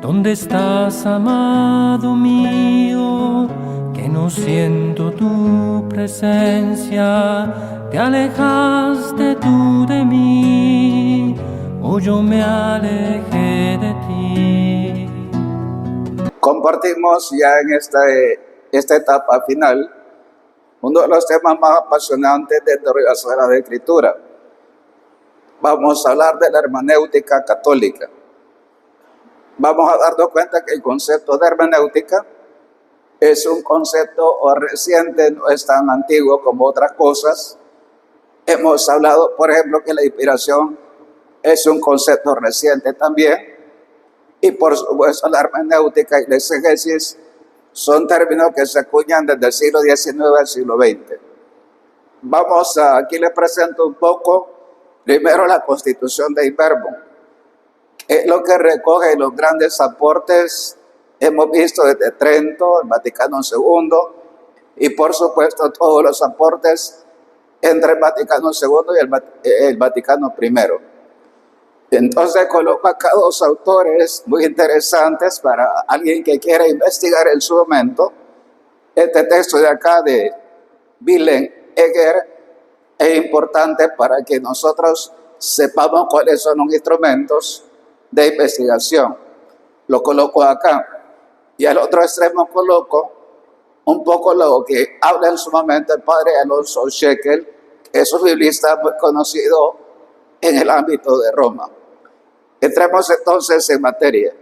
¿Dónde estás, amado mío? Que no siento tu presencia. ¿Te alejaste tú de mí o yo me alejé de ti? Compartimos ya en esta etapa final uno de los temas más apasionantes dentro de la Sagrada Escritura. Vamos a hablar de la hermenéutica católica. Vamos a darnos cuenta que el concepto de hermenéutica es un concepto reciente, no es tan antiguo como otras cosas. Hemos hablado, por ejemplo, que la inspiración es un concepto reciente también. Y por supuesto la hermenéutica y la exégesis son términos que se acuñan desde el siglo XIX al siglo XX. Aquí les presento un poco, primero la Constitución de Verbum, que es lo que recoge los grandes aportes, hemos visto desde Trento, el Vaticano II, y por supuesto todos los aportes entre el Vaticano II y el Vaticano I. Entonces coloco acá dos autores muy interesantes para alguien que quiera investigar en su momento. Este texto de acá de Willem Egger es importante para que nosotros sepamos cuáles son los instrumentos de investigación. Lo coloco acá. Y al otro extremo coloco un poco lo que habla en su momento el padre Alonso Shekel, que es un biblista muy conocido en el ámbito de Roma. Entremos entonces en materia.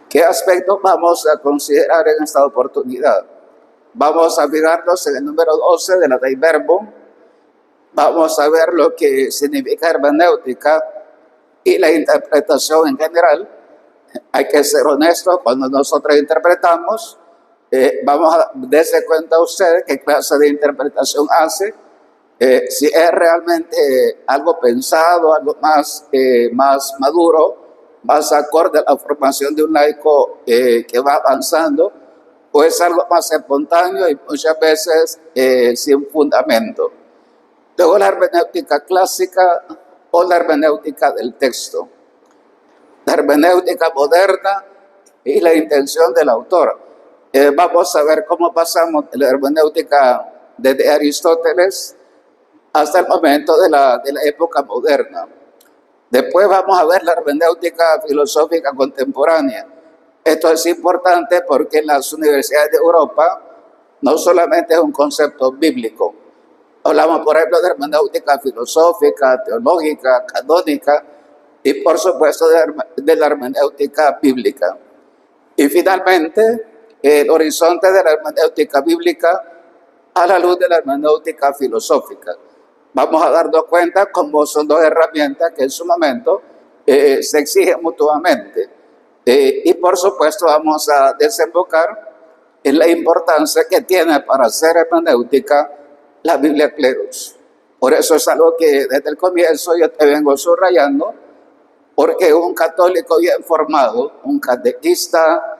¿Qué aspectos vamos a considerar en esta oportunidad? Vamos a fijarnos en el número 12 de la Dei Verbum. Vamos a ver lo que significa hermenéutica y la interpretación en general. Hay que ser honestos cuando nosotros interpretamos. Vamos a darse cuenta usted qué clase de interpretación hace. Si es realmente algo pensado, algo más maduro, más acorde a la formación de un laico que va avanzando, o es algo más espontáneo y muchas veces sin fundamento. Luego la hermenéutica clásica o la hermenéutica del texto, la hermenéutica moderna y la intención del autor. Vamos a ver cómo pasamos de la hermenéutica desde Aristóteles hasta el momento de la época moderna. Después vamos a ver la hermenéutica filosófica contemporánea. Esto es importante porque en las universidades de Europa no solamente es un concepto bíblico. Hablamos, por ejemplo, de hermenéutica filosófica, teológica, canónica y, por supuesto, de la hermenéutica bíblica. Y finalmente, el horizonte de la hermenéutica bíblica a la luz de la hermenéutica filosófica. Vamos a darnos cuenta cómo son dos herramientas que en su momento se exigen mutuamente. Y por supuesto vamos a desembocar en la importancia que tiene para hacer hermenéutica la Biblia Clerus. Por eso es algo que desde el comienzo yo te vengo subrayando, porque un católico bien formado, un catequista,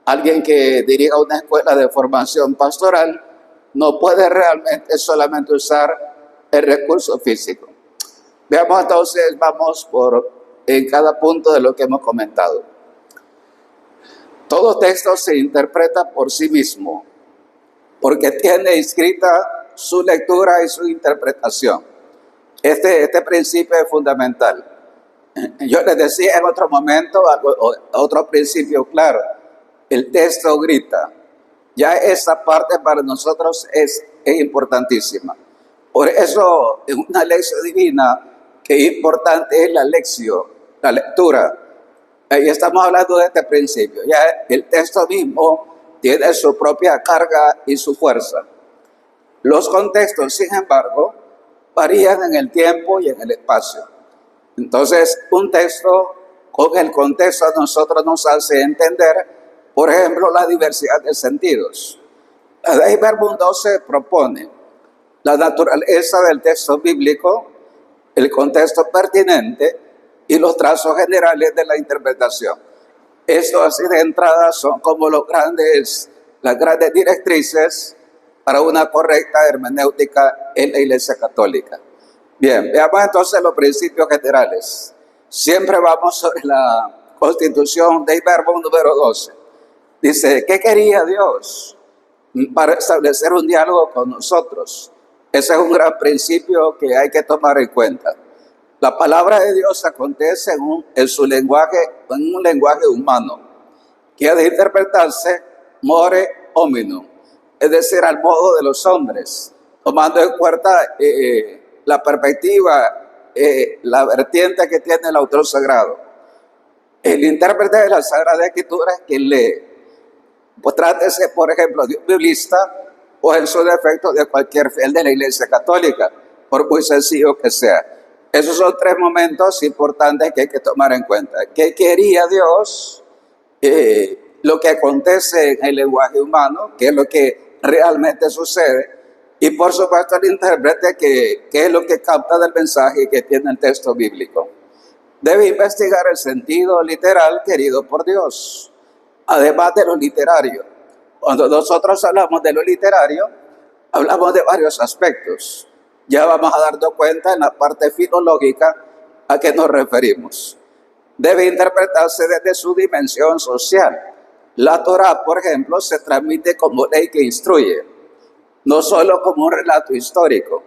alguien que dirija una escuela de formación pastoral, no puede realmente solamente usar el recurso físico. Veamos entonces, vamos en cada punto de lo que hemos comentado. Todo texto se interpreta por sí mismo, porque tiene inscrita su lectura y su interpretación. Este principio es fundamental. Yo les decía en otro momento, otro principio claro, el texto grita. Ya esa parte para nosotros es importantísima. Por eso, en una lección divina, que importante es la lección, la lectura. Ahí estamos hablando de este principio. Ya el texto mismo tiene su propia carga y su fuerza. Los contextos, sin embargo, varían en el tiempo y en el espacio. Entonces, un texto con el contexto a nosotros nos hace entender, por ejemplo, la diversidad de sentidos. La Dei Verbum 12 propone la naturaleza del texto bíblico, el contexto pertinente y los trazos generales de la interpretación. Esto así de entrada son como las grandes directrices para una correcta hermenéutica en la Iglesia Católica. Bien, veamos entonces los principios generales. Siempre vamos sobre la Constitución Dei Verbum número 12. Dice, ¿qué quería Dios para establecer un diálogo con nosotros? Ese es un gran principio que hay que tomar en cuenta. La palabra de Dios acontece en su lenguaje, en un lenguaje humano, que ha de interpretarse more hominum, es decir, al modo de los hombres, tomando en cuenta la perspectiva, la vertiente que tiene el autor sagrado. El intérprete de la Sagrada Escritura es quien lee. Pues trátese, por ejemplo, de un biblista o en su defecto de cualquier fiel de la Iglesia Católica, por muy sencillo que sea. Esos son tres momentos importantes que hay que tomar en cuenta. ¿Qué quería Dios? Lo que acontece en el lenguaje humano, qué es lo que realmente sucede, y por supuesto el intérprete, qué es lo que capta del mensaje que tiene el texto bíblico. Debe investigar el sentido literal querido por Dios, además de lo literario. Cuando nosotros hablamos de lo literario, hablamos de varios aspectos. Ya vamos a darnos cuenta en la parte filológica a qué nos referimos. Debe interpretarse desde su dimensión social. La Torá, por ejemplo, se transmite como ley que instruye, no solo como un relato histórico,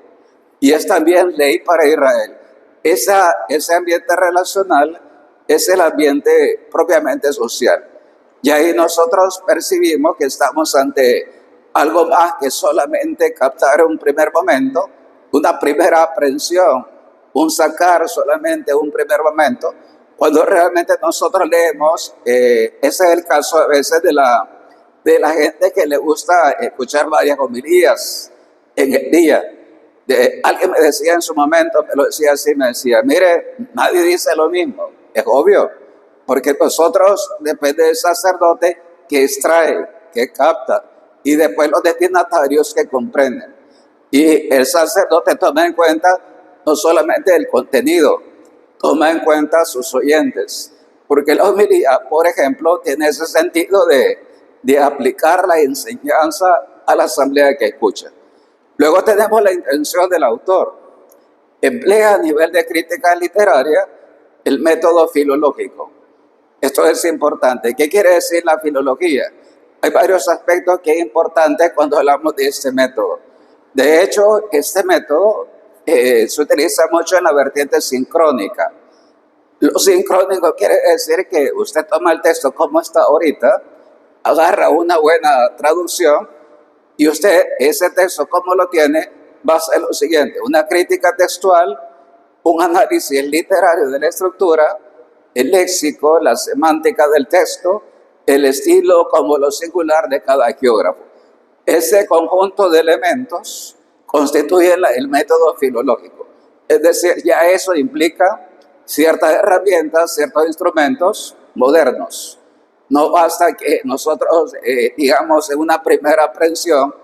y es también ley para Israel. Ese ambiente relacional es el ambiente propiamente social. Y ahí nosotros percibimos que estamos ante algo más que solamente captar un primer momento, una primera aprehensión, un sacar solamente un primer momento. Cuando realmente nosotros leemos, ese es el caso a veces de la gente que le gusta escuchar varias homilías en el día. Alguien me decía en su momento, me lo decía así, me decía, mire, nadie dice lo mismo. Es obvio, porque nosotros depende del sacerdote que extrae, que capta, y después los destinatarios que comprenden. Y el sacerdote toma en cuenta no solamente el contenido, toma en cuenta a sus oyentes, porque la homilía, por ejemplo, tiene ese sentido de aplicar la enseñanza a la asamblea que escucha. Luego tenemos la intención del autor. Emplea a nivel de crítica literaria el método filológico. Esto es importante. ¿Qué quiere decir la filología? Hay varios aspectos que es importante cuando hablamos de este método. De hecho, este método se utiliza mucho en la vertiente sincrónica. Lo sincrónico quiere decir que usted toma el texto como está ahorita, agarra una buena traducción y usted ese texto como lo tiene va a hacer lo siguiente: una crítica textual, un análisis literario de la estructura, el léxico, la semántica del texto, el estilo como lo singular de cada geógrafo. Ese conjunto de elementos constituye el método filológico. Es decir, ya eso implica ciertas herramientas, ciertos instrumentos modernos. No basta que nosotros, digamos, en una primera aprehensión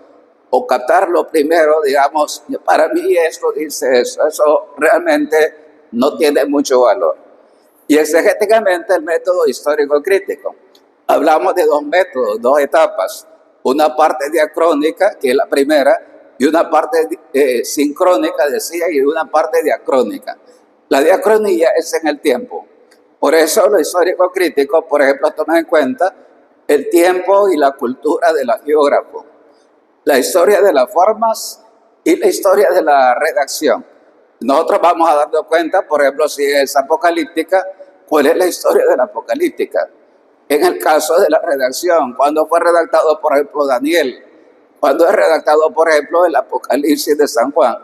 o captarlo primero, digamos, para mí esto dice eso realmente no tiene mucho valor. Y exegéticamente el método histórico crítico. Hablamos de dos métodos, dos etapas. Una parte diacrónica, que es la primera, y una parte sincrónica, decía, y una parte diacrónica. La diacronía es en el tiempo. Por eso lo histórico crítico, por ejemplo, toma en cuenta el tiempo y la cultura del geógrafo, la historia de las formas y la historia de la redacción. Nosotros vamos a darnos cuenta, por ejemplo, si es apocalíptica, cuál es la historia de la apocalíptica. En el caso de la redacción, cuando fue redactado, por ejemplo, Daniel, cuando es redactado, por ejemplo, el Apocalipsis de San Juan,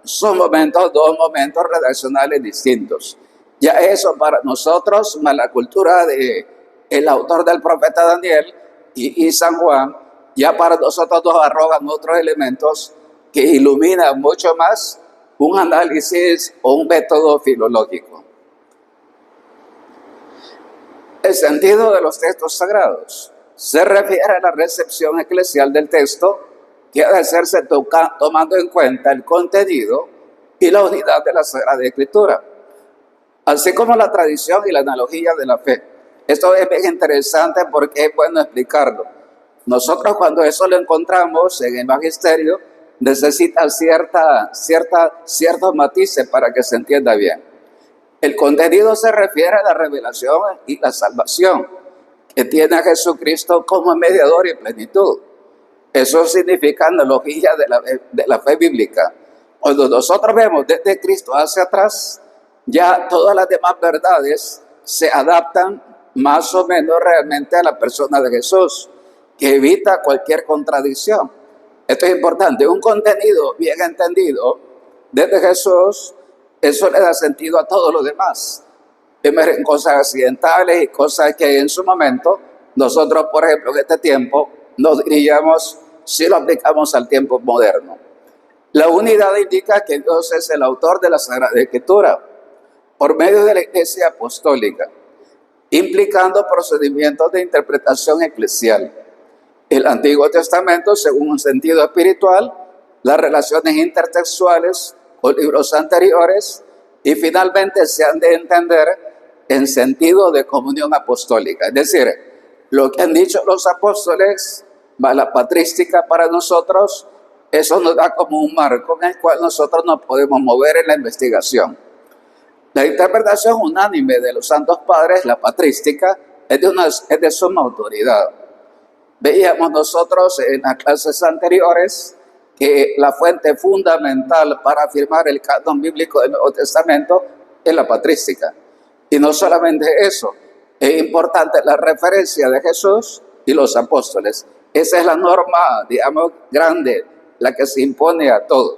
son dos momentos redaccionales distintos. Ya eso para nosotros, más la cultura del autor del profeta Daniel y San Juan, ya para nosotros nos arrogan otros elementos que iluminan mucho más un análisis o un método filológico. El sentido de los textos sagrados se refiere a la recepción eclesial del texto que ha de hacerse tomando en cuenta el contenido y la unidad de la Sagrada Escritura, así como la tradición y la analogía de la fe. Esto es bien interesante porque es bueno explicarlo. Nosotros cuando eso lo encontramos en el magisterio, necesita ciertos matices para que se entienda bien. El contenido se refiere a la revelación y la salvación que tiene a Jesucristo como mediador y plenitud. Eso significa analogía de la fe bíblica. Cuando nosotros vemos desde Cristo hacia atrás, ya todas las demás verdades se adaptan más o menos realmente a la persona de Jesús, que evita cualquier contradicción. Esto es importante. Un contenido bien entendido desde Jesús, eso le da sentido a todo lo demás. Emergen cosas accidentales y cosas que en su momento nosotros, por ejemplo, en este tiempo, nos diríamos si lo aplicamos al tiempo moderno. La unidad indica que Dios es el autor de la Sagrada Escritura por medio de la Iglesia Apostólica, implicando procedimientos de interpretación eclesial. El Antiguo Testamento, según un sentido espiritual, las relaciones intertextuales con libros anteriores y finalmente se han de entender en sentido de comunión apostólica. Es decir, lo que han dicho los apóstoles, la patrística para nosotros, eso nos da como un marco en el cual nosotros nos podemos mover en la investigación. La interpretación unánime de los santos padres, la patrística, es de suma autoridad. Veíamos nosotros en las clases anteriores que la fuente fundamental para afirmar el canon bíblico del Nuevo Testamento es la patrística. Y no solamente eso, es importante la referencia de Jesús y los apóstoles. Esa es la norma, digamos, grande, la que se impone a todo.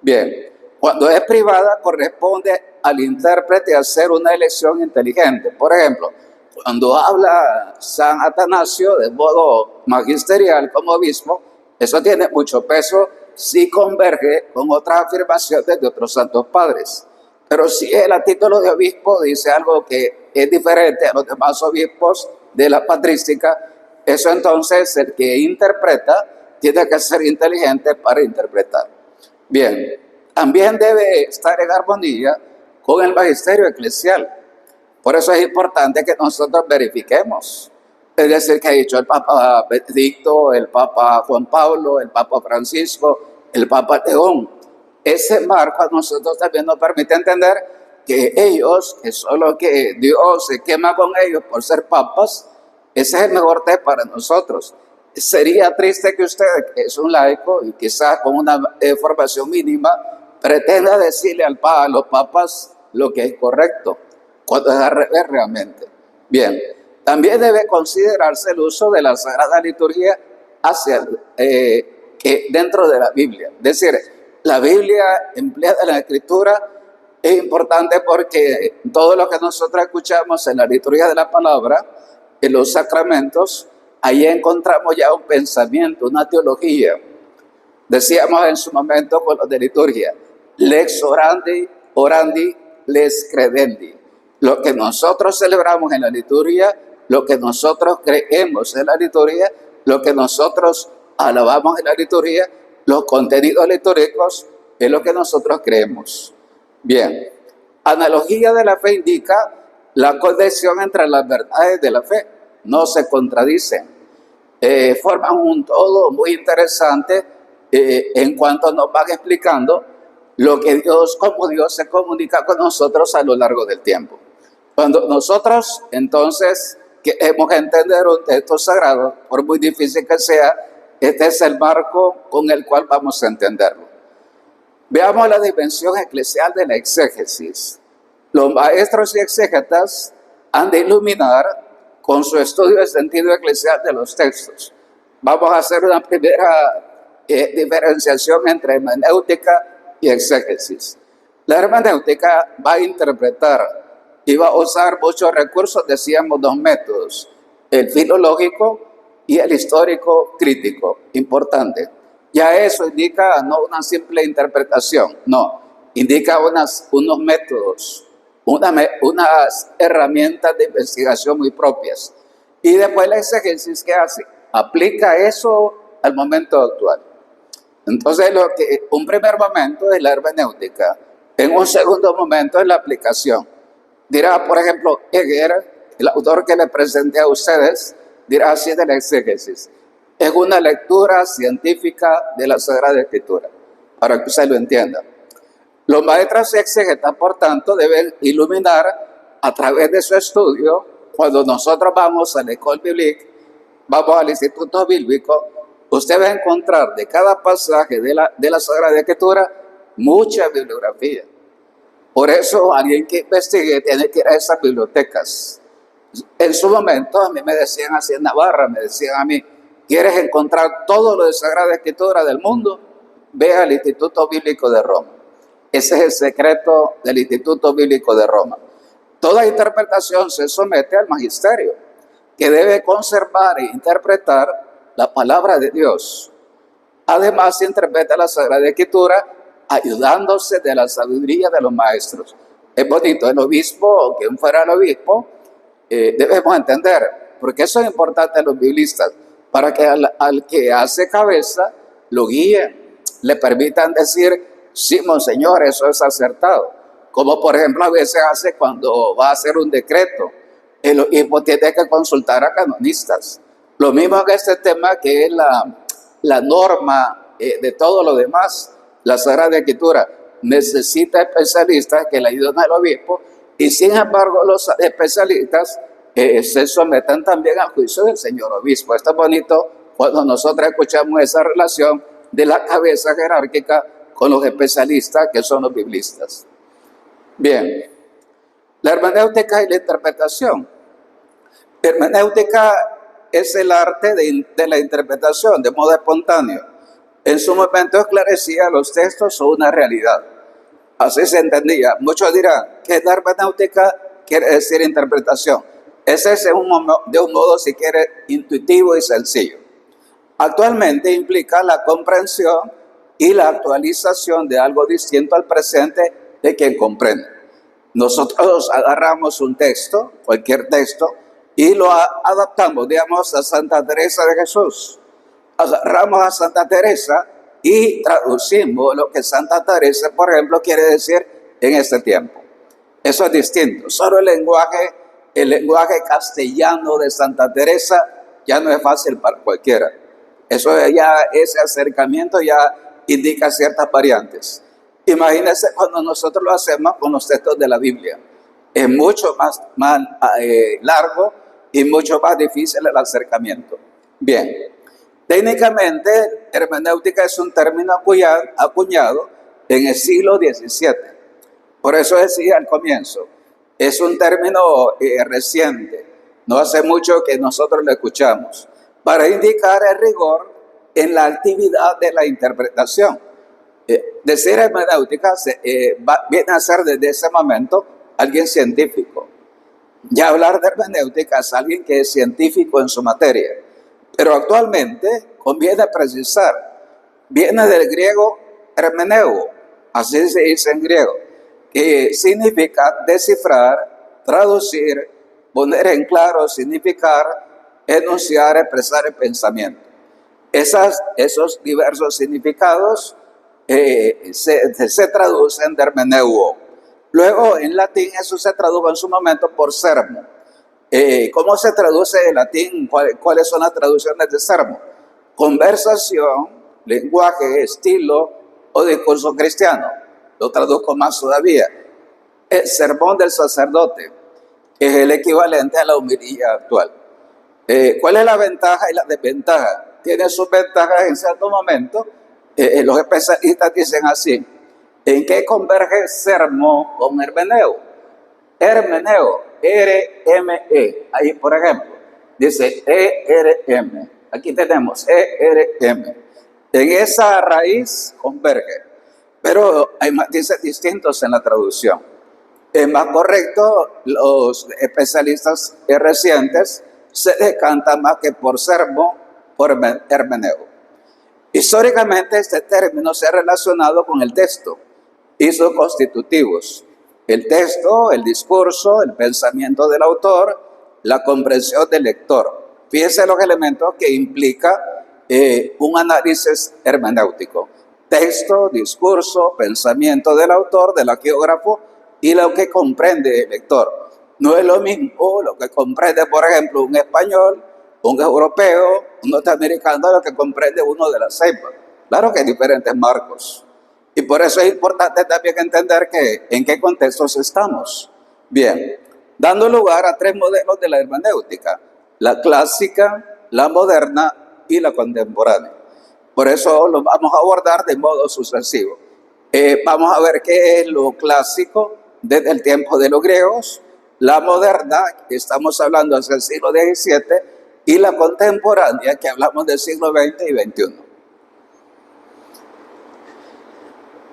Bien, cuando es privada corresponde al intérprete hacer una elección inteligente. Por ejemplo, cuando habla San Atanasio de modo magisterial como obispo, eso tiene mucho peso si converge con otras afirmaciones de otros santos padres. Pero si él a título de obispo dice algo que es diferente a los demás obispos de la patrística, eso entonces el que interpreta tiene que ser inteligente para interpretar. Bien, también debe estar en armonía con el magisterio eclesial. Por eso es importante que nosotros verifiquemos. Es decir, que ha dicho el Papa Benedicto, el Papa Juan Pablo, el Papa Francisco, el Papa León. Ese marco a nosotros también nos permite entender que ellos, que solo que Dios se quema con ellos por ser papas, ese es el mejor té para nosotros. Sería triste que usted, que es un laico y quizás con una formación mínima, pretenda decirle a los papas lo que es correcto, cuando es al revés realmente. Bien, también debe considerarse el uso de la Sagrada Liturgia que dentro de la Biblia. Es decir, la Biblia empleada en la Escritura es importante porque todo lo que nosotros escuchamos en la liturgia de la palabra, en los sacramentos, ahí encontramos ya un pensamiento, una teología. Decíamos en su momento con los de liturgia, lex orandi, les credendi. Lo que nosotros celebramos en la liturgia, lo que nosotros creemos en la liturgia, lo que nosotros alabamos en la liturgia, los contenidos litúrgicos es lo que nosotros creemos. Bien, analogía de la fe indica la conexión entre las verdades de la fe, no se contradicen, forman un todo muy interesante en cuanto nos van explicando lo que cómo Dios se comunica con nosotros a lo largo del tiempo. Cuando nosotros entonces queremos entender un texto sagrado, por muy difícil que sea, este es el marco con el cual vamos a entenderlo. Veamos la dimensión eclesial de la exégesis. Los maestros y exégetas han de iluminar con su estudio del sentido eclesial de los textos. Vamos a hacer una primera diferenciación entre hermenéutica y exégesis. La hermenéutica va a interpretar y va a usar muchos recursos, decíamos, dos métodos: el filológico y el histórico crítico. Importante. Ya eso indica no una simple interpretación, no, indica unos métodos, unas herramientas de investigación muy propias. Y después la exégesis, ¿qué hace? Aplica eso al momento actual. Entonces, un primer momento es la hermenéutica, en un segundo momento es la aplicación. Dirá, por ejemplo, Heger, el autor que le presenté a ustedes, dirá así de la exégesis: es una lectura científica de la Sagrada Escritura, para que usted lo entienda. Los maestros exegetas, por tanto, deben iluminar a través de su estudio. Cuando nosotros vamos a la École Biblique, vamos al Instituto Bíblico, usted va a encontrar de cada pasaje de la Sagrada Escritura mucha bibliografía. Por eso alguien que investigue tiene que ir a esas bibliotecas. En su momento a mí me decían así en Navarra, me decían a mí, ¿quieres encontrar todo lo de Sagrada Escritura del mundo? Ve al Instituto Bíblico de Roma. Ese es el secreto del Instituto Bíblico de Roma. Toda interpretación se somete al magisterio, que debe conservar e interpretar la palabra de Dios. Además, se interpreta la Sagrada Escritura ayudándose de la sabiduría de los maestros. Es bonito, el obispo o quien fuera el obispo, debemos entender, porque eso es importante a los biblistas, para que al que hace cabeza lo guíen, le permitan decir, sí, monseñor, eso es acertado. Como por ejemplo a veces hace cuando va a hacer un decreto, el obispo tiene que consultar a canonistas. Lo mismo que este tema que es la norma de todo lo demás, la Sagrada Escritura necesita especialistas que le ayuden al obispo, y sin embargo los especialistas se someten también al juicio del señor obispo. Esto es bonito cuando nosotros escuchamos esa relación de la cabeza jerárquica con los especialistas que son los biblistas. Bien, la hermenéutica y la interpretación. Hermenéutica es el arte de la interpretación de modo espontáneo. En su momento esclarecía los textos o una realidad. Así se entendía. Muchos dirán que la hermenéutica quiere decir interpretación. Ese es de un modo, si quiere, intuitivo y sencillo. Actualmente implica la comprensión y la actualización de algo distinto al presente de quien comprende. Nosotros agarramos un texto, cualquier texto, y lo adaptamos, digamos, a Santa Teresa de Jesús. Agarramos a Santa Teresa y traducimos lo que Santa Teresa, por ejemplo, quiere decir en este tiempo. Eso es distinto. Solo el lenguaje castellano de Santa Teresa ya no es fácil para cualquiera. Eso ya, ese acercamiento ya indica ciertas variantes. Imagínense cuando nosotros lo hacemos con los textos de la Biblia. Es mucho más largo y mucho más difícil el acercamiento. Bien, técnicamente, hermenéutica es un término acuñado en el siglo XVII. Por eso decía al comienzo, es un término reciente, no hace mucho que nosotros lo escuchamos, para indicar el rigor en la actividad de la interpretación. Decir hermenéutica viene a ser desde ese momento alguien científico. Ya hablar de hermenéutica es alguien que es científico en su materia. Pero actualmente conviene precisar, viene del griego hermeneuo, así se dice en griego, que significa descifrar, traducir, poner en claro, significar, enunciar, expresar el pensamiento. Esos diversos significados se traducen de hermeneuo. Luego en latín eso se tradujo en su momento por sermo. ¿Cómo se traduce en latín? ¿Cuáles son las traducciones de sermo? Conversación, lenguaje, estilo o discurso cristiano. Lo traduzco más todavía. El sermón del sacerdote, que es el equivalente a la homilía actual. ¿Cuál es la ventaja y la desventaja? Tiene sus ventajas en cierto momento. Los especialistas dicen así: ¿en qué converge sermo con hermeneo? Hermeneo, R-M-E. Ahí, por ejemplo, dice E-R-M. Aquí tenemos E-R-M. En esa raíz converge. Pero hay matices distintos en la traducción. Es más correcto, los especialistas recientes se decantan más que por sermo, por hermeneo. Históricamente este término se ha relacionado con el texto y sus constitutivos. El texto, el discurso, el pensamiento del autor, la comprensión del lector. Fíjense los elementos que implica un análisis hermenéutico. Texto, discurso, pensamiento del autor, del agiógrafo y lo que comprende el lector. No es lo mismo lo que comprende, por ejemplo, un español, un europeo, un norteamericano, lo que comprende uno de la cepa. Claro que hay diferentes marcos. Y por eso es importante también entender en qué contextos estamos. Bien, dando lugar a tres modelos de la hermenéutica: la clásica, la moderna y la contemporánea. Por eso lo vamos a abordar de modo sucesivo. Vamos a ver qué es lo clásico desde el tiempo de los griegos, la moderna, que estamos hablando hacia el siglo XVII, y la contemporánea, que hablamos del siglo XX y XXI.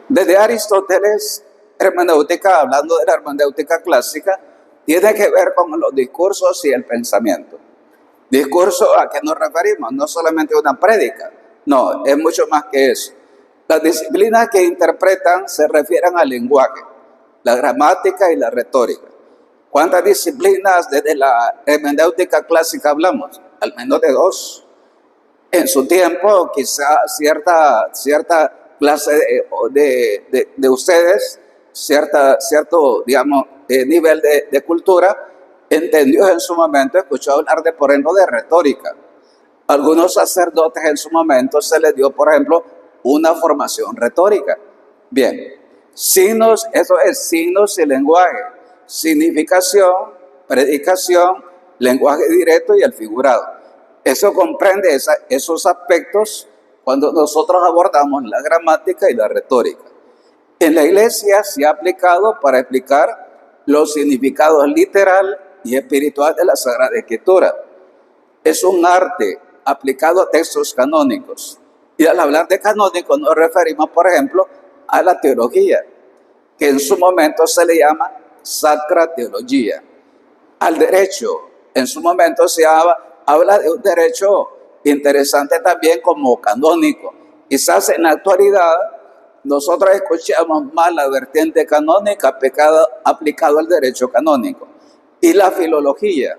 Desde Aristóteles, hermenéutica, hablando de la hermenéutica clásica, tiene que ver con los discursos y el pensamiento. ¿Discurso a qué nos referimos? No solamente una prédica, no, es mucho más que eso. Las disciplinas que interpretan se refieren al lenguaje, la gramática y la retórica. ¿Cuántas disciplinas desde la hermenéutica clásica hablamos? Al menos de dos. En su tiempo, quizá cierta clase de ustedes, cierto, digamos, nivel de cultura, entendió en su momento, escuchó hablar de, por ejemplo, de retórica. Algunos sacerdotes en su momento se les dio, por ejemplo, una formación retórica. Bien, signos, eso es signos y lenguaje, significación, predicación, lenguaje directo y el figurado. Eso comprende esos aspectos cuando nosotros abordamos la gramática y la retórica. En la iglesia se ha aplicado para explicar los significados literal y espiritual de la Sagrada Escritura. Es un arte aplicado a textos canónicos. Y al hablar de canónico nos referimos, por ejemplo, a la teología, que en su momento se le llama sacra teología. Al derecho, en su momento se habla de un derecho interesante también como canónico. Quizás en la actualidad nosotros escuchamos más la vertiente canónica aplicado al derecho canónico. Y la filología,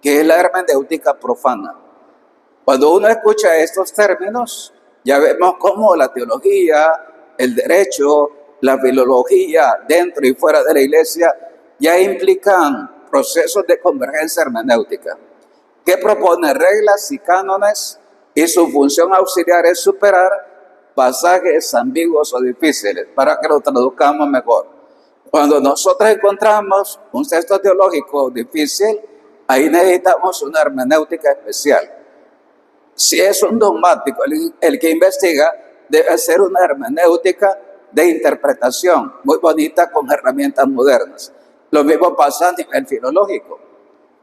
que es la hermenéutica profana. Cuando uno escucha estos términos, ya vemos cómo la teología, el derecho, la filología dentro y fuera de la iglesia ya implican procesos de convergencia hermenéutica, que propone reglas y cánones, y su función auxiliar es superar pasajes ambiguos o difíciles, para que lo traduzcamos mejor. Cuando nosotros encontramos un texto teológico difícil, ahí necesitamos una hermenéutica especial. Si es un dogmático el que investiga, debe ser una hermenéutica de interpretación, muy bonita, con herramientas modernas. Lo mismo pasa a nivel filológico.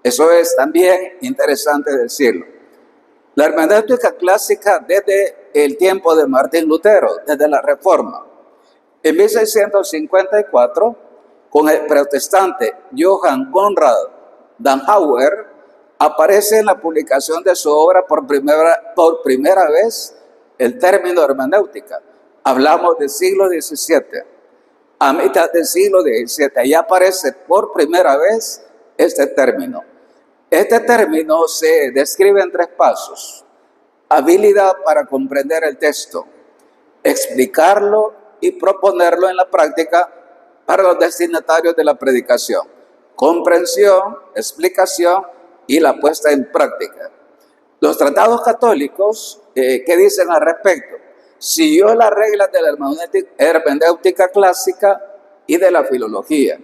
Eso es también interesante decirlo. La hermenéutica clásica desde el tiempo de Martín Lutero, desde la Reforma. En 1654, con el protestante Johann Conrad Danauer, aparece en la publicación de su obra por primera vez el término hermenéutica. Hablamos del siglo XVII. A mitad del siglo XVII, ahí aparece por primera vez este término. Este término se describe en 3 pasos: habilidad para comprender el texto, explicarlo y proponerlo en la práctica para los destinatarios de la predicación. Comprensión, explicación y la puesta en práctica. Los tratados católicos, ¿qué dicen al respecto? Siguió las reglas de la hermenéutica clásica y de la filología.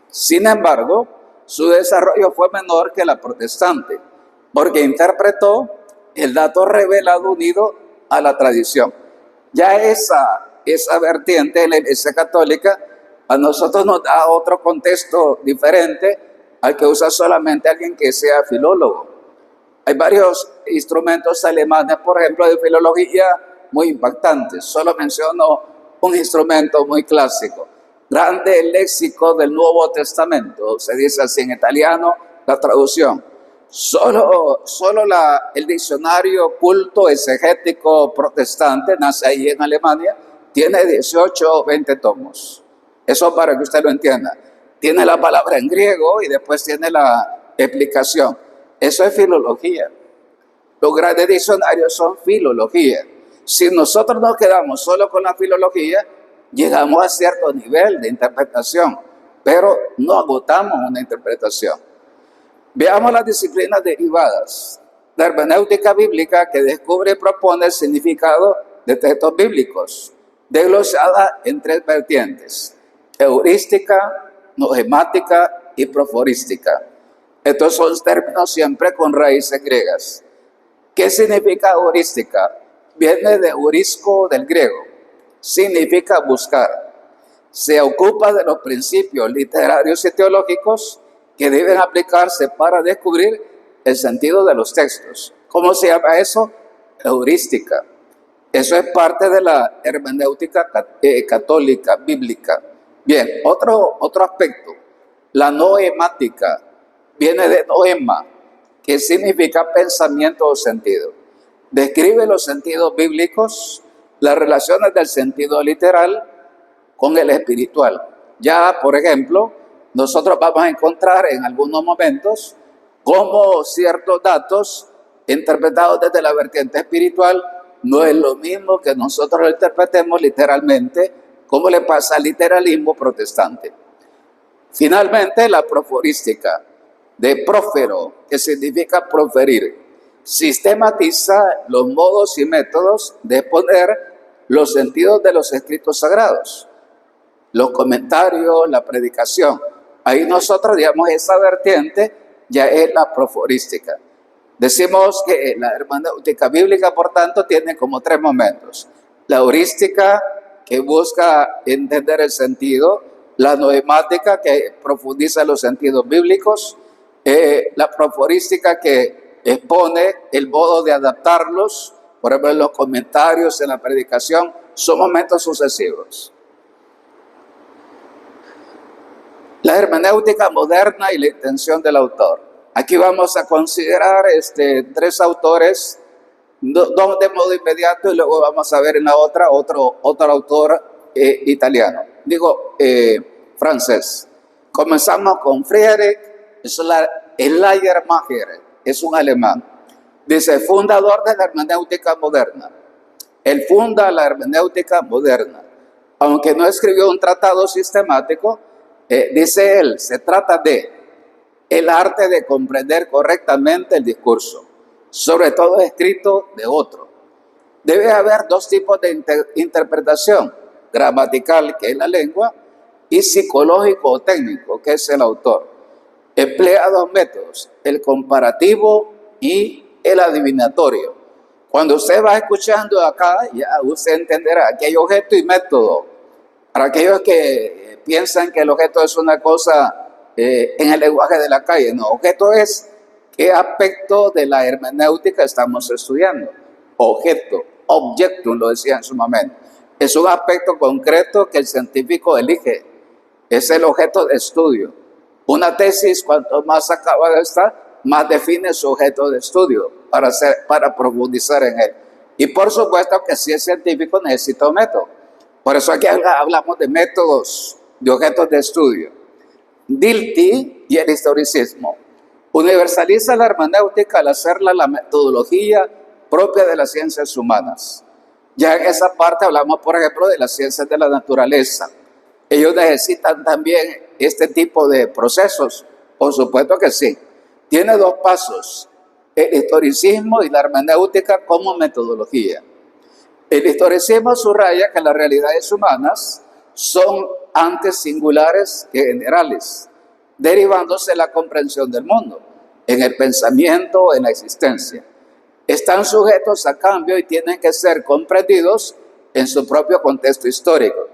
Sin embargo, su desarrollo fue menor que la protestante, porque interpretó el dato revelado unido a la tradición. Ya esa vertiente de la Iglesia Católica a nosotros nos da otro contexto diferente al que usa solamente alguien que sea filólogo. Hay varios instrumentos alemanes, por ejemplo, de filología muy impactantes. Solo menciono un instrumento muy clásico: Grande Léxico del Nuevo Testamento, se dice así en italiano la traducción. Solo el diccionario culto exegético protestante, nace ahí en Alemania, tiene 18 o 20 tomos. Eso para que usted lo entienda. Tiene la palabra en griego y después tiene la explicación. Eso es filología. Los grandes diccionarios son filología. Si nosotros nos quedamos solo con la filología, llegamos a cierto nivel de interpretación, pero no agotamos una interpretación. Veamos las disciplinas derivadas. La hermenéutica bíblica, que descubre y propone el significado de textos bíblicos. desglosada en tres vertientes: heurística, noemática y proforística. Estos son términos siempre con raíces griegas. ¿Qué significa heurística? Viene de eurisco, del griego. Significa buscar. Se ocupa de los principios literarios y teológicos que deben aplicarse para descubrir el sentido de los textos. ¿Cómo se llama eso? Heurística. Eso es parte de la hermenéutica católica, bíblica. Bien, otro aspecto, la noemática, viene de noema, que significa pensamiento o sentido. Describe los sentidos bíblicos, las relaciones del sentido literal con el espiritual. Ya, por ejemplo, nosotros vamos a encontrar en algunos momentos cómo ciertos datos interpretados desde la vertiente espiritual no es lo mismo que nosotros lo interpretemos literalmente, como le pasa al literalismo protestante. Finalmente, la proforística, de prófero, que significa proferir, sistematiza los modos y métodos de exponer los sentidos de los escritos sagrados, los comentarios, la predicación. Ahí nosotros, digamos, esa vertiente ya es la proforística. Decimos que la hermenéutica bíblica, por tanto, tiene como tres momentos: la heurística, que busca entender el sentido; la noemática, que profundiza los sentidos bíblicos; la proforística, que expone el modo de adaptarlos, por ejemplo, en los comentarios, en la predicación. Son momentos sucesivos. La hermenéutica moderna y la intención del autor. Aquí vamos a considerar tres autores, dos de modo inmediato, y luego vamos a ver en la otra otro autor italiano, francés. Comenzamos con Friedrich Schleiermacher, es un alemán. Dice, fundador de la hermenéutica moderna. Él funda la hermenéutica moderna. Aunque no escribió un tratado sistemático, dice él, se trata de el arte de comprender correctamente el discurso, sobre todo escrito de otro. Debe haber dos tipos de interpretación: gramatical, que es la lengua, y psicológico o técnico, que es el autor. Emplea dos métodos: el comparativo y el adivinatorio. Cuando usted va escuchando acá, ya usted entenderá que hay objeto y método. Para aquellos que piensan que el objeto es una cosa en el lenguaje de la calle, no, objeto es qué aspecto de la hermenéutica estamos estudiando. Objeto, objectum, lo decía en su momento. Es un aspecto concreto que el científico elige. Es el objeto de estudio. Una tesis, cuanto más acabada está, más define su objeto de estudio para profundizar en él. Y por supuesto que si es científico necesita un método. Por eso aquí hablamos de métodos, de objetos de estudio. Dilthey y el historicismo. Universaliza la hermenéutica al hacerla la metodología propia de las ciencias humanas. Ya en esa parte hablamos, por ejemplo, de las ciencias de la naturaleza. Ellos necesitan también este tipo de procesos. Por supuesto que sí. Tiene dos pasos: el historicismo y la hermenéutica como metodología. El historicismo subraya que las realidades humanas son antes singulares que generales, derivándose de la comprensión del mundo, en el pensamiento, en la existencia. Están sujetos a cambio y tienen que ser comprendidos en su propio contexto histórico.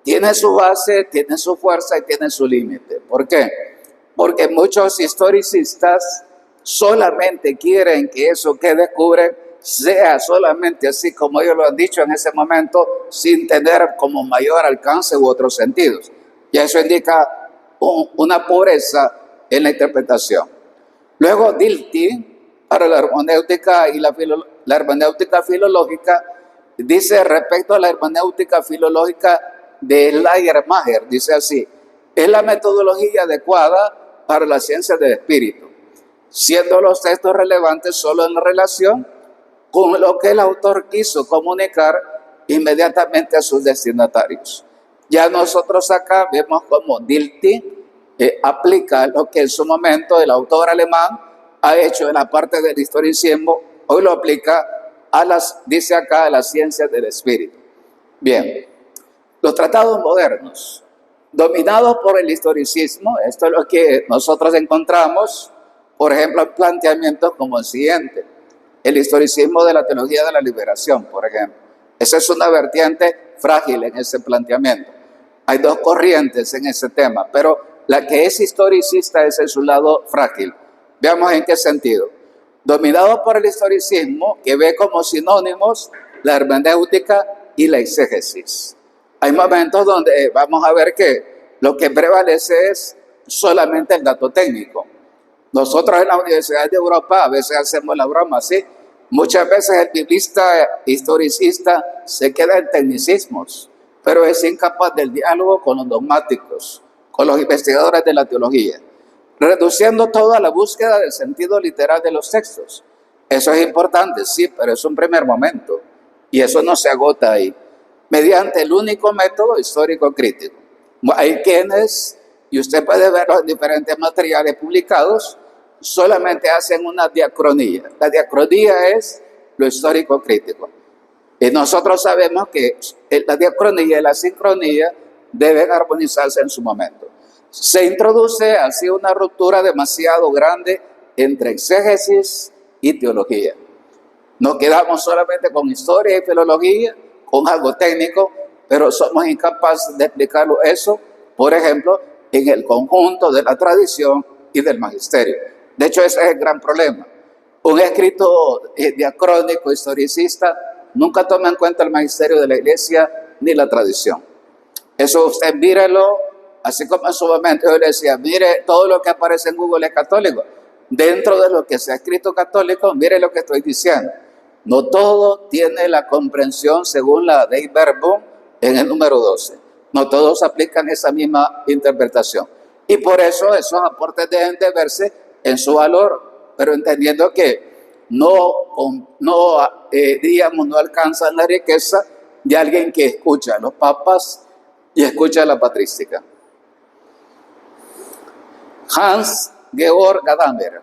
Tiene su base, tiene su fuerza y tiene su límite. ¿Por qué? Porque muchos historicistas solamente quieren que eso que descubren sea solamente así como ellos lo han dicho en ese momento, sin tener como mayor alcance u otros sentidos. Y eso indica una pobreza en la interpretación. Luego Dilthey, para la hermenéutica y la hermenéutica filológica, dice respecto a la hermenéutica filológica de Schleiermacher, dice así: es la metodología adecuada para la ciencia del espíritu, siendo los textos relevantes solo en relación con lo que el autor quiso comunicar inmediatamente a sus destinatarios. Ya nosotros acá vemos cómo Dilthey aplica lo que en su momento el autor alemán ha hecho en la parte del historicismo, hoy lo aplica dice acá, a las ciencias del espíritu. Bien, Los tratados modernos, dominados por el historicismo, esto es lo que nosotros encontramos, por ejemplo, en planteamientos como el siguiente: el historicismo de la teología de la liberación, por ejemplo. Esa es una vertiente frágil en ese planteamiento. Hay dos corrientes en ese tema, pero la que es historicista es en su lado frágil. Veamos en qué sentido. Dominado por el historicismo, que ve como sinónimos la hermenéutica y la exégesis. Hay momentos donde vamos a ver que lo que prevalece es solamente el dato técnico. Nosotros en la Universidad de Europa a veces hacemos la broma así. Muchas veces el biblista historicista se queda en tecnicismos, pero es incapaz del diálogo con los dogmáticos, con los investigadores de la teología, reduciendo todo a la búsqueda del sentido literal de los textos. Eso es importante, sí, pero es un primer momento, y eso no se agota ahí, mediante el único método histórico crítico. Hay quienes, y usted puede verlo en diferentes materiales publicados, solamente hacen una diacronía. La diacronía es lo histórico crítico. Y nosotros sabemos que la diacronía y la sincronía deben armonizarse en su momento. Se introduce así una ruptura demasiado grande entre exégesis y teología. Nos quedamos solamente con historia y filología, con algo técnico, pero somos incapaces de explicarlo eso, por ejemplo, en el conjunto de la tradición y del magisterio. De hecho, ese es el gran problema. Un escrito diacrónico, historicista, nunca toma en cuenta el magisterio de la iglesia ni la tradición. Eso usted mírelo, así como en su momento yo le decía, mire, todo lo que aparece en Google es católico. Dentro de lo que se ha escrito católico, mire lo que estoy diciendo. No todo tiene la comprensión según la Dei Verbum en el número 12. No todos aplican esa misma interpretación. Y por eso esos aportes deben de verse en su valor, pero entendiendo que no alcanzan la riqueza de alguien que escucha a los papas y escucha la patrística. Hans Georg Gadamer,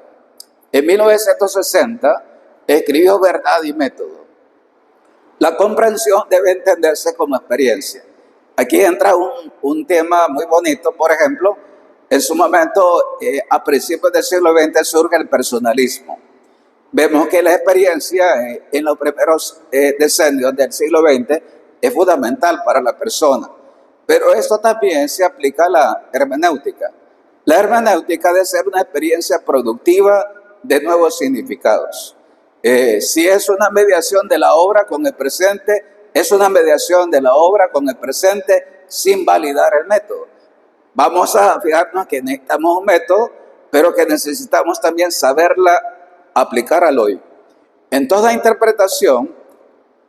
en 1960, escribió Verdad y Método. La comprensión debe entenderse como experiencia. Aquí entra un tema muy bonito, por ejemplo, en su momento, a principios del siglo XX, surge el personalismo. Vemos que la experiencia en los primeros decenios del siglo XX es fundamental para la persona, pero esto también se aplica a la hermenéutica. La hermenéutica debe ser una experiencia productiva de nuevos significados. Si es una mediación de la obra con el presente, es una mediación de la obra con el presente sin validar el método. Vamos a fijarnos que necesitamos un método, pero que necesitamos también saberla aplicar al hoy. En toda interpretación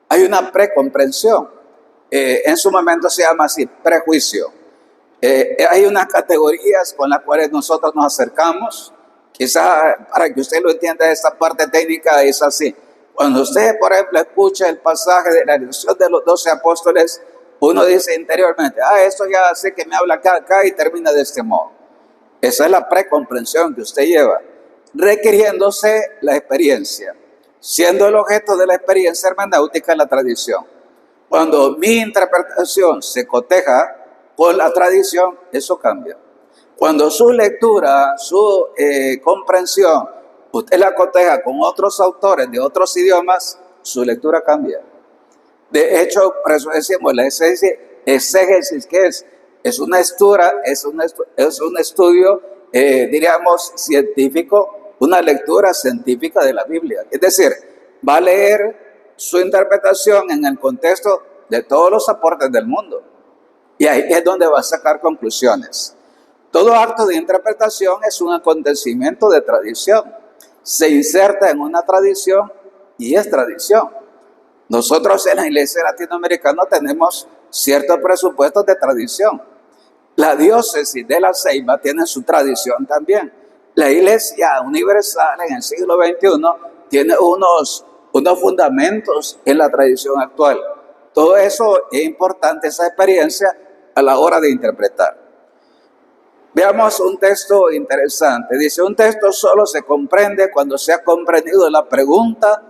hay una precomprensión. En su momento se llama así, prejuicio. Hay unas categorías con las cuales nosotros nos acercamos. Quizás para que usted lo entienda, esta parte técnica es así. Cuando usted, por ejemplo, escucha el pasaje de la elección de los 12 apóstoles, uno dice interiormente, esto ya sé que me habla acá y termina de este modo. Esa es la precomprensión que usted lleva, requiriéndose la experiencia, siendo el objeto de la experiencia hermenéutica la tradición. Cuando mi interpretación se coteja con la tradición, eso cambia. Cuando su lectura, su comprensión, usted la coteja con otros autores de otros idiomas, su lectura cambia. De hecho, por eso decimos, la exégesis, ¿qué es? Es una un estudio, diríamos, científico, una lectura científica de la Biblia. Es decir, va a leer su interpretación en el contexto de todos los aportes del mundo. Y ahí es donde va a sacar conclusiones. Todo acto de interpretación es un acontecimiento de tradición. Se inserta en una tradición y es tradición. Nosotros en la iglesia latinoamericana tenemos ciertos presupuestos de tradición. La diócesis de La Ceiba tiene su tradición también. La iglesia universal en el siglo XXI tiene unos fundamentos en la tradición actual. Todo eso es importante, esa experiencia a la hora de interpretar. Veamos un texto interesante. Dice, un texto solo se comprende cuando se ha comprendido la pregunta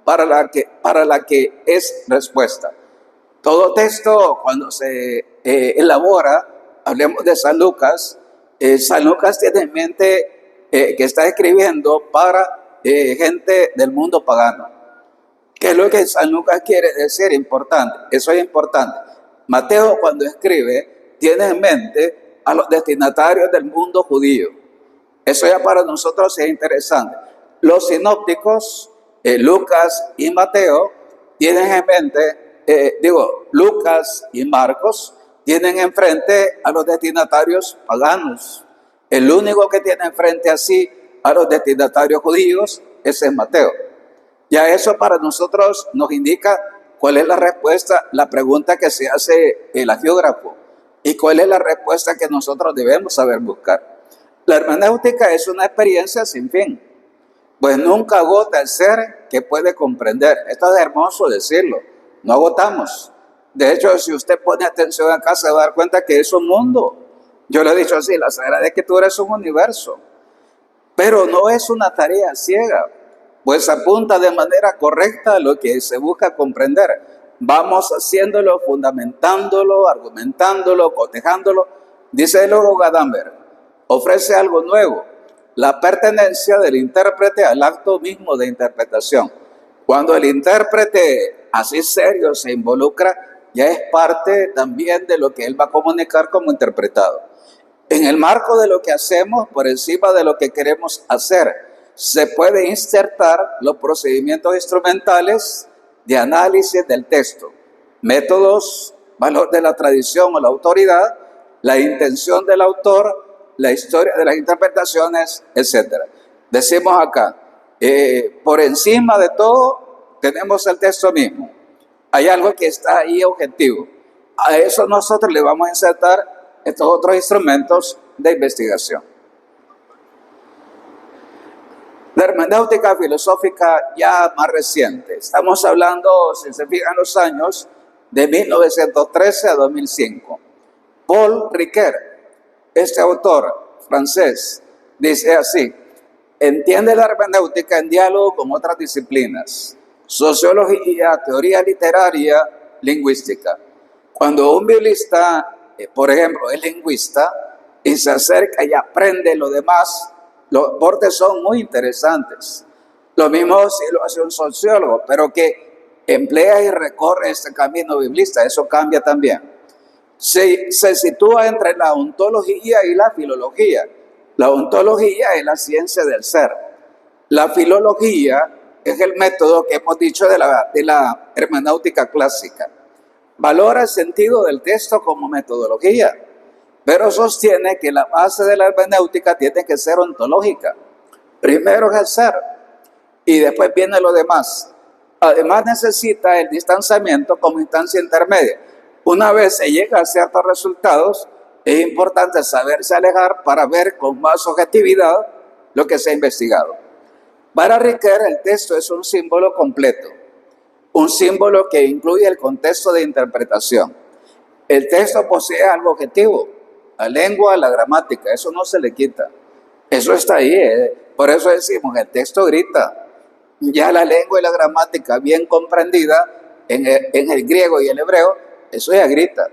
para la que es respuesta. Todo texto, cuando se elabora, hablemos de San Lucas tiene en mente que está escribiendo para gente del mundo pagano. ¿Qué es lo que San Lucas quiere decir? Importante, eso es importante. Mateo, cuando escribe, tiene en mente a los destinatarios del mundo judío. Eso ya para nosotros es interesante. Los sinópticos, Lucas y Mateo, tienen en mente, Lucas y Marcos, tienen enfrente a los destinatarios paganos. El único que tiene enfrente así a los destinatarios judíos es Mateo. Ya eso para nosotros nos indica cuál es la respuesta, la pregunta que se hace el agiógrafo y cuál es la respuesta que nosotros debemos saber buscar. La hermenéutica es una experiencia sin fin, pues nunca agota el ser que puede comprender. Esto es hermoso decirlo, no agotamos. De hecho, si usted pone atención acá, se va a dar cuenta que es un mundo. Yo lo he dicho así, la Sagrada Escritura es un universo, pero no es una tarea ciega, pues apunta de manera correcta a lo que se busca comprender. Vamos haciéndolo, fundamentándolo, argumentándolo, cotejándolo. Dice el Hugo Gadamer, ofrece algo nuevo, la pertenencia del intérprete al acto mismo de interpretación. Cuando el intérprete así serio se involucra, ya es parte también de lo que él va a comunicar como interpretado. En el marco de lo que hacemos, por encima de lo que queremos hacer, se puede insertar los procedimientos instrumentales de análisis del texto, métodos, valor de la tradición o la autoridad, la intención del autor, la historia de las interpretaciones, etc. Decimos acá, por encima de todo, tenemos el texto mismo. Hay algo que está ahí objetivo. A eso nosotros le vamos a insertar estos otros instrumentos de investigación. La hermenéutica filosófica ya más reciente. Estamos hablando, si se fijan los años, de 1913 a 2005. Paul Ricoeur, este autor francés, dice así: entiende la hermenéutica en diálogo con otras disciplinas, sociología, teoría literaria, lingüística. Cuando un biblista, por ejemplo, es lingüista y se acerca y aprende lo demás, los aportes son muy interesantes. Lo mismo si lo hace un sociólogo, pero que emplea y recorre este camino biblista, eso cambia también. Se sitúa entre la ontología y la filología. La ontología es la ciencia del ser. La filología es el método que hemos dicho de la hermenéutica clásica. Valora el sentido del texto como metodología, pero sostiene que la base de la hermenéutica tiene que ser ontológica. Primero es el ser y después viene lo demás. Además necesita el distanciamiento como instancia intermedia. Una vez se llega a ciertos resultados, es importante saberse alejar para ver con más objetividad lo que se ha investigado. Para Ricoeur, el texto es un símbolo completo, un símbolo que incluye el contexto de interpretación. El texto posee algo objetivo, la lengua, la gramática, eso no se le quita. Eso está ahí, por eso decimos, el texto grita. Ya la lengua y la gramática bien comprendida en el griego y el hebreo, eso ya grita.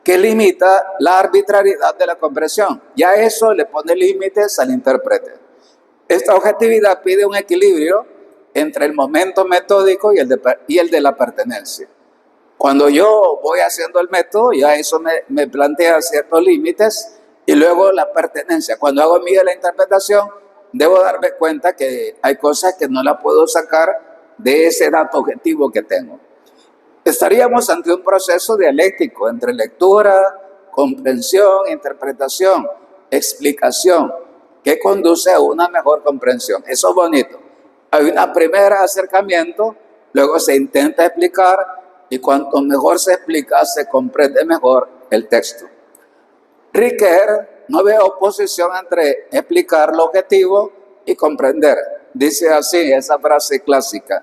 Que limita la arbitrariedad de la comprensión. Ya eso le pone límites al intérprete. Esta objetividad pide un equilibrio entre el momento metódico y el de la pertenencia. Cuando yo voy haciendo el método, ya eso me plantea ciertos límites y luego la pertenencia. Cuando hago mía la interpretación, debo darme cuenta que hay cosas que no la puedo sacar de ese dato objetivo que tengo. Estaríamos ante un proceso dialéctico entre lectura, comprensión, interpretación, explicación, que conduce a una mejor comprensión. Eso es bonito. Hay un primer acercamiento, luego se intenta explicar y cuanto mejor se explica, se comprende mejor el texto. Ricoeur no ve oposición entre explicar lo objetivo y comprender. Dice así esa frase clásica: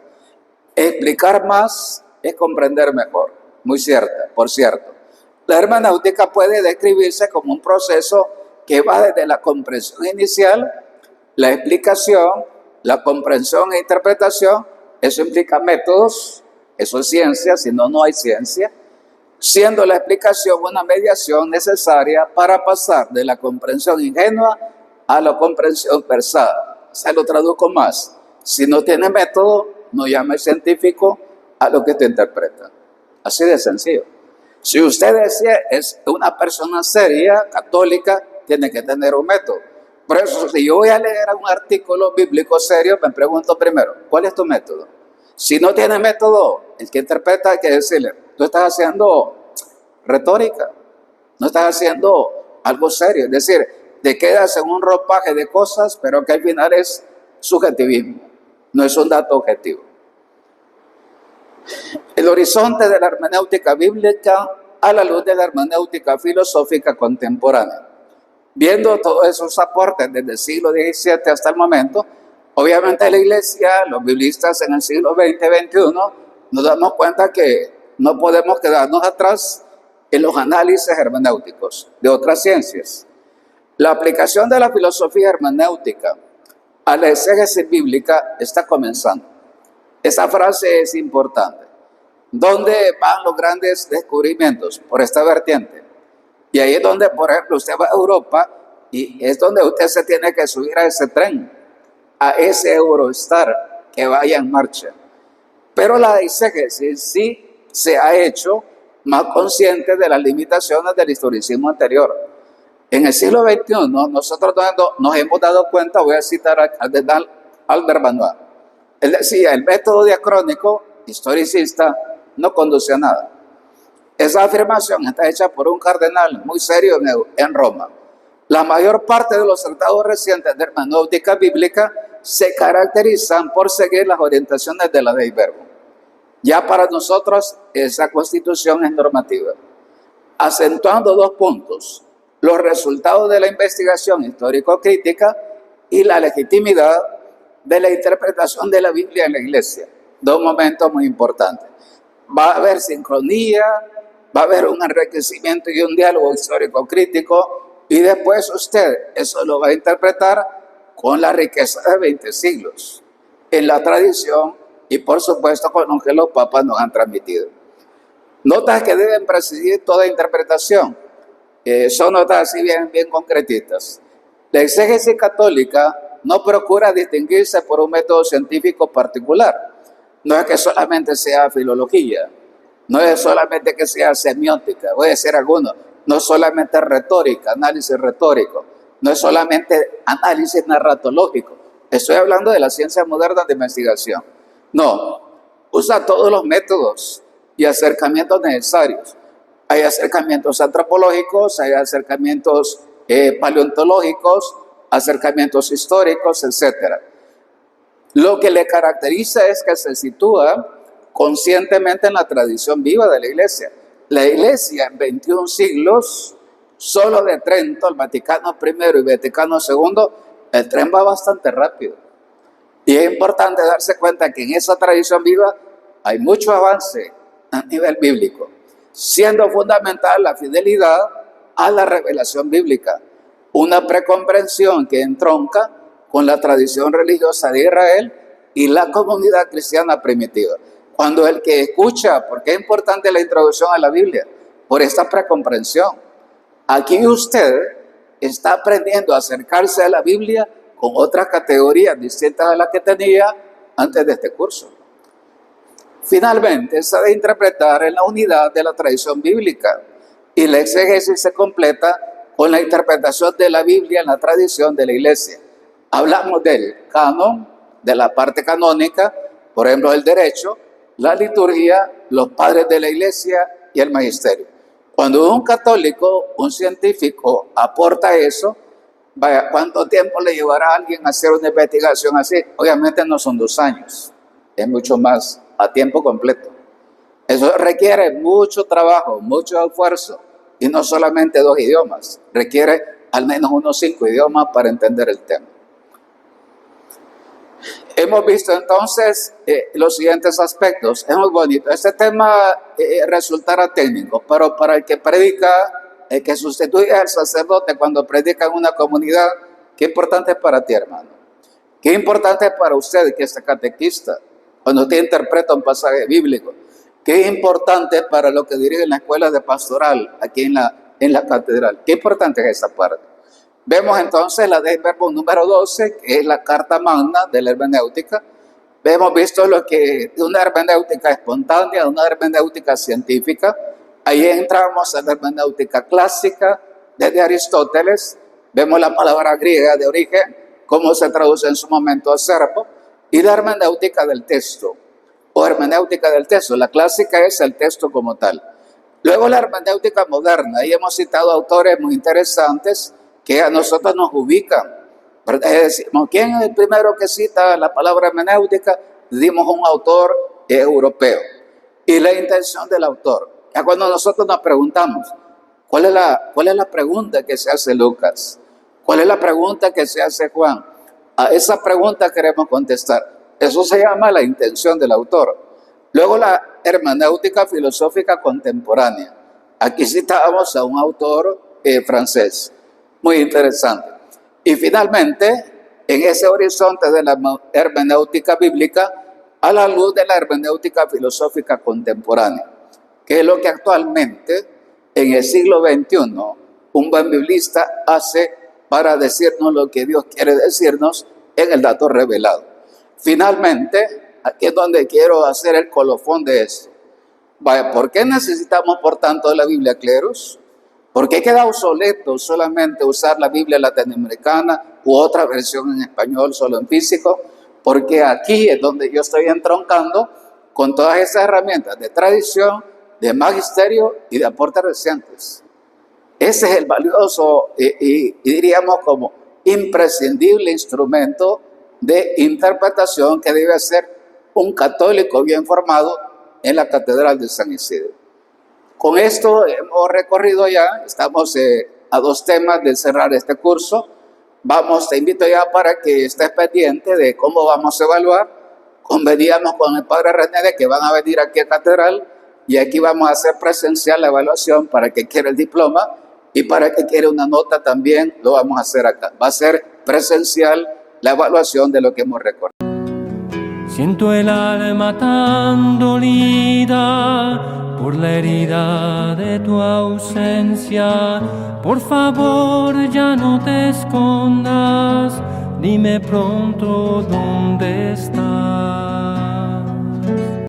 explicar más es comprender mejor. Muy cierta, por cierto. La hermenéutica puede describirse como un proceso que va desde la comprensión inicial, la explicación, la comprensión e interpretación. Eso implica métodos, Eso es ciencia, si no, no hay ciencia. Siendo la explicación una mediación necesaria para pasar de la comprensión ingenua a la comprensión versada. Se lo traduzco más. Si no tiene método, no llame científico a lo que te interpreta. Así de sencillo. Si usted es una persona seria, católica, tiene que tener un método. Por eso, si yo voy a leer un artículo bíblico serio, me pregunto primero, ¿cuál es tu método? Si no tiene método, el que interpreta hay que decirle, tú estás haciendo retórica, no estás haciendo algo serio. Es decir, te quedas en un ropaje de cosas, pero que al final es subjetivismo, no es un dato objetivo. El horizonte de la hermenéutica bíblica a la luz de la hermenéutica filosófica contemporánea. Viendo todos esos aportes desde el siglo XVII hasta el momento, obviamente la Iglesia, los biblistas en el siglo XX, XXI, nos damos cuenta que no podemos quedarnos atrás en los análisis hermenéuticos de otras ciencias. La aplicación de la filosofía hermenéutica a la exégesis bíblica está comenzando. Esa frase es importante. ¿Dónde van los grandes descubrimientos? Por esta vertiente. Y ahí es donde, por ejemplo, usted va a Europa y es donde usted se tiene que subir a ese tren, a ese Eurostar que vaya en marcha. Pero la exégesis sí se ha hecho más consciente de las limitaciones del historicismo anterior. En el siglo XXI, nosotros nos hemos dado cuenta, voy a citar al cardenal Albert Benoit. Él decía, el método diacrónico historicista no conduce a nada. Esa afirmación está hecha por un cardenal muy serio en Roma. La mayor parte de los tratados recientes de hermenéutica bíblica se caracterizan por seguir las orientaciones de la Dei Verbum. Ya para nosotros esa constitución es normativa, acentuando dos puntos: los resultados de la investigación histórico-crítica y la legitimidad de la interpretación de la Biblia en la Iglesia. Dos momentos muy importantes. Va a haber sincronía, va a haber un enriquecimiento y un diálogo histórico-crítico, y después usted eso lo va a interpretar con la riqueza de 20 siglos, en la tradición y por supuesto con lo que los papas nos han transmitido. Notas que deben presidir toda interpretación. Son notas así bien concretas. La exégesis católica no procura distinguirse por un método científico particular. No es que solamente sea filología, no es solamente que sea semiótica, voy a decir algunos, no solamente retórica, análisis retórico, no es solamente análisis narratológico. Estoy hablando de la ciencia moderna de investigación. No, usa todos los métodos y acercamientos necesarios. Hay acercamientos antropológicos, hay acercamientos paleontológicos, acercamientos históricos, etc. Lo que le caracteriza es que se sitúa conscientemente en la tradición viva de la Iglesia. La Iglesia en 21 siglos, solo de Trento, el Vaticano I y Vaticano II, el tren va bastante rápido. Y es importante darse cuenta que en esa tradición viva hay mucho avance a nivel bíblico, siendo fundamental la fidelidad a la revelación bíblica, una precomprensión que entronca con la tradición religiosa de Israel y la comunidad cristiana primitiva. Cuando el que escucha, porque es importante la introducción a la Biblia, por esta precomprensión, aquí usted está aprendiendo a acercarse a la Biblia con otras categorías distintas a las que tenía antes de este curso. Finalmente, se debe interpretar en la unidad de la tradición bíblica y la exégesis se completa con la interpretación de la Biblia en la tradición de la Iglesia. Hablamos del canon, de la parte canónica, por ejemplo, el derecho, la liturgia, los padres de la Iglesia y el magisterio. Cuando un católico, un científico aporta eso, vaya, ¿cuánto tiempo le llevará a alguien a hacer una investigación así? Obviamente no son 2 años, es mucho más, a tiempo completo. Eso requiere mucho trabajo, mucho esfuerzo, y no solamente 2 idiomas, requiere al menos unos 5 idiomas para entender el tema. Hemos visto entonces los siguientes aspectos. Es muy bonito. Este tema resultará técnico, pero para el que predica, el que sustituye al sacerdote cuando predica en una comunidad, qué importante es para ti, hermano. Qué importante es para usted que es catequista, cuando usted interpreta un pasaje bíblico. Qué importante para lo que dirigen la escuela de pastoral aquí en la catedral. Qué importante es esta parte. Vemos entonces la del verbo número 12, que es la carta magna de la hermenéutica. Hemos visto lo que de una hermenéutica espontánea, de una hermenéutica científica. Ahí entramos en la hermenéutica clásica desde Aristóteles. Vemos la palabra griega de origen, cómo se traduce en su momento acervo, y la hermenéutica del texto, o hermenéutica del texto. La clásica es el texto como tal. Luego la hermenéutica moderna. Ahí hemos citado autores muy interesantes que a nosotros nos ubican. Decimos, ¿quién es el primero que cita la palabra hermenéutica? Dimos un autor europeo. Y la intención del autor. Ya cuando nosotros nos preguntamos, ¿cuál es la pregunta que se hace Lucas? ¿Cuál es la pregunta que se hace Juan? A esa pregunta queremos contestar. Eso se llama la intención del autor. Luego la hermenéutica filosófica contemporánea. Aquí citábamos a un autor francés. Muy interesante. Y finalmente, en ese horizonte de la hermenéutica bíblica, a la luz de la hermenéutica filosófica contemporánea, que es lo que actualmente, en el siglo XXI, un buen biblista hace para decirnos lo que Dios quiere decirnos en el dato revelado. Finalmente, aquí es donde quiero hacer el colofón de esto. Vaya, ¿por qué necesitamos, por tanto, de la Biblia Cleros? ¿Por qué queda obsoleto solamente usar la Biblia latinoamericana u otra versión en español solo en físico? Porque aquí es donde yo estoy entroncando con todas esas herramientas de tradición, de magisterio y de aportes recientes. Ese es el valioso y diríamos como imprescindible instrumento de interpretación que debe ser un católico bien formado en la Catedral de San Isidro. Con esto hemos recorrido ya, estamos a 2 temas de cerrar este curso. Te invito ya para que estés pendiente de cómo vamos a evaluar. Conveníamos con el padre René de que van a venir aquí a Catedral y aquí vamos a hacer presencial la evaluación para que quiera el diploma y para que quiera una nota también lo vamos a hacer acá. Va a ser presencial la evaluación de lo que hemos recorrido. Siento el alma tan dolida por la herida de tu ausencia. Por favor, ya no te escondas, dime pronto dónde estás.